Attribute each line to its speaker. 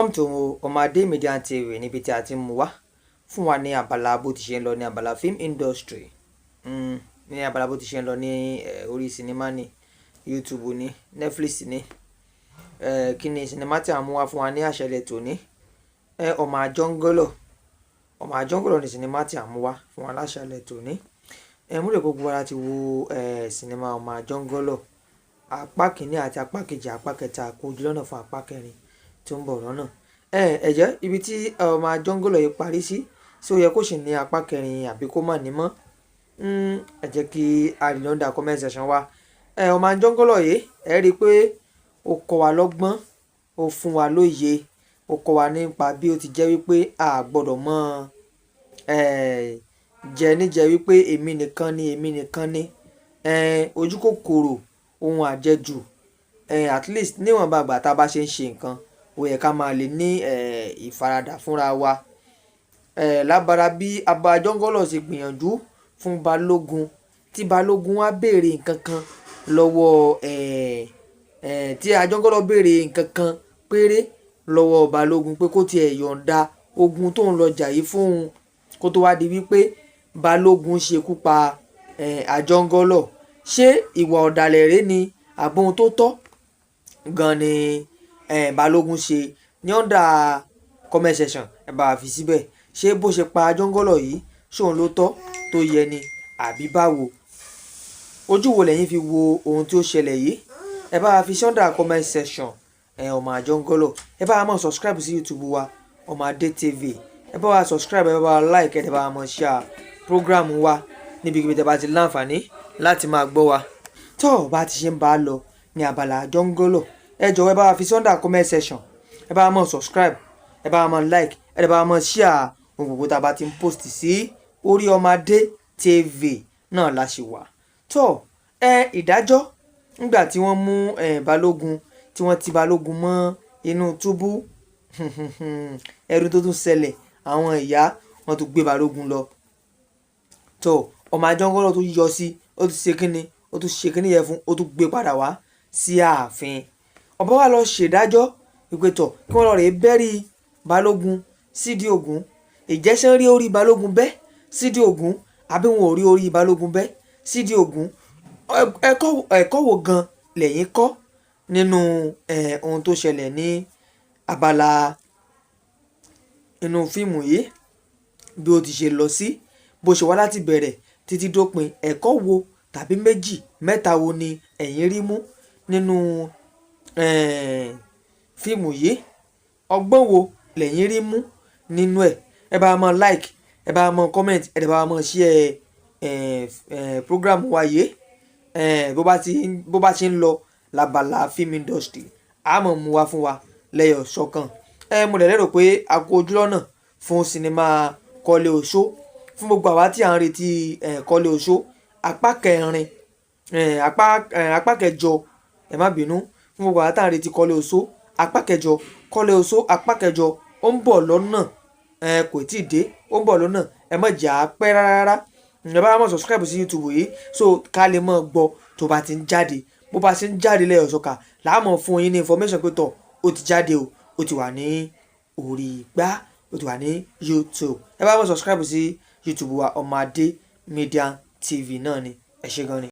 Speaker 1: Welcome to Ọmọadé Media TV níbi tí a ti mú wá fún wa ní abala bó ti ṣe ń lọ ní abala film industry, ní abala bó ti ṣe ń lọ ní orí sinimá ní YouTube ní Netflix ní kí ni sinimá tí a mú wá fún wa ní àṣálẹ́ tòní. Ọmọ Àjọngọ́lọ̀ ní sinimá tí a mú wá fún wa láṣálẹ́ tòní. Mú lè gbogbo wa láti wo sinimá Ọmọ Àjọngọ́lọ̀ apá kìíní àti apá kejì apá kẹta kò ojú lọ́nà fún apá kẹrin tó ń bọ̀ lọ́nà. Ẹ̀jẹ̀ ibi tí Ọmọ Àjọngọ́lọ̀ yìí parí sí ó yẹ kó sì ní apá kẹrin àbí kó má ní mọ́. Ẹ jẹ́ kí a rí lọ́ndà comment section wa. Ọmọ Àjọngọ́lọ̀ yìí ẹ rí i pé ó kọ́ wa lọ́gbọ́n, ó fún wa lóye, ó kọ́ wa nípa bí ó ti jẹ́ wípé a gbọ́dọ̀ mọ̀ jẹ níjẹ wípé èmi nìkan ni ojú kòkòrò ohun àjẹjù. At least níwọ̀nba àgbà tá a bá ṣe ń ṣe nǹkan ó yẹ ká máa lè ní ìfaradà fúnra wa. Lábára bí Ọmọ Àjọngọ́lọ̀ ṣe gbìyànjú fún Balógun tí Balógun wá béèrè nǹkan kan lọ́wọ́ tí Àjọngọ́lọ̀ béèrè nǹkan kan péré lọ́wọ́ Balógun pé kó tiẹ̀ yọ̀ǹda ogun tó ń lọ jà yìí fún òun kó tó wá di wípé Balógun ṣekú pa Àjọngọ́lọ̀. Ṣé ìwà ọ̀dàlẹ̀ rèé ni àbóhun tó tọ́ gan ni Balógun ṣe? Ní under comment section ẹ bá fi síbẹ̀. Ṣé bó ṣe pa Àjọngọ́lọ̀ yìí ṣóun ló tọ́ tó yẹ ni àbí báwo? Ojú wo lẹ́yìn fi wo ohun tí ó ṣẹlẹ̀ yìí? Ẹ bá fi sí under comment section. Ọmọ Àjọngọ́lọ̀ ẹ bá wa subscribe sí YouTube wa Ọmọadé TV. Ẹ bá wa subscribe, ẹ bá wa like, ẹ bá wa share program wa níbikíbi tí ẹ bá ti láǹfààní láti máa gbọ́ wa. Tó bá ti ṣe ń bá a lọ ní abala Àjọngọ́lọ̀ ẹ jọ̀wọ́ ẹ bá wa fi sí under comment section. Ẹ bá wa subscribe, ẹ bá wa like, ẹ bá wa share ohun gbogbo tá a bá ti ń post sí orí Ọmọadé TV náà la ṣe wà. Tó ìdájọ́ nígbà tí wọ́n mú Balógun tí wọ́n ti Balógun mọ́ inú túbú ẹ̀rù tó tún ṣẹlẹ̀ àwọn ìyá wọn tún gbé Balógun lọ. Tó Ọmọ Àjọngọ́lọ̀ tó yọ sí ó tún ṣe kíni ó tún ṣe kíni yẹn fún ó tún gbé padà wá sí ààfin. Ọba wa lọ ṣèdájọ́ wípé tọ̀ kí wọ́n lọ rèé bẹ́rí Balógun sídìí Ògún. Ìjẹ́sẹ́ rí orí Balógun bẹ́ sídìí Ògún àbí wọn ò rí orí Balógun bẹ́ sídìí Ògún? Ẹ̀kọ́ wo gan lẹ́yìn kọ́ nínú ohun tó ṣẹlẹ̀ ní abala inú fíìmù yìí bí ó ti ṣe lọ sí bó ṣe wá láti bẹ̀rẹ̀ títí dópin? Ẹ̀kọ́ wo tàbí méjì mẹ́ta wo ni ẹ̀yin rí mú nínú fíìmù yìí? Ọgbọ́n wo lẹ́yìn rí mú nínú ẹ̀? Ẹ bá wa like, ẹ bá wa comment, ẹ bá wa share program wa yìí. Bó bá ti ń lọ lábala film industry a máa mú wá fún wa lẹ́yọ̀ ṣọ̀kan. Mo dẹ̀ lérò pé a kú ojú lọ́nà fún sinimá Kọ́lé Oṣó. Fún gbogbo àwa tí à ń retí Kọ́lé Oṣó apá kẹrin apá kẹjọ ẹ má bínú. Fún gbogbo àwa tí à ń retí Kọ́lé Oṣó apá kẹjọ, Kọ́lé Oṣó apá kẹjọ ó ń bọ̀ lọ́nà. Kò tí ì dé, ó ń bọ̀ lọ́nà. Ẹ má jà á pẹ́ rárá. Ẹ bá wa subscribe sí YouTube yìí so ká lè mọ̀ gbọ́ tó bá ti ń jáde. Bó bá ṣe ń jáde lẹ́yọ̀ ṣọ̀kan la máa fún yín ní information pé tọ̀ ó ti jáde o, ó ti wà ní orí igbá, ó ti wà ní YouTube. Ẹ bá wa subscribe sí YouTube wa Ọmọadé Media TV náà ni. Ẹ ṣé gan ni.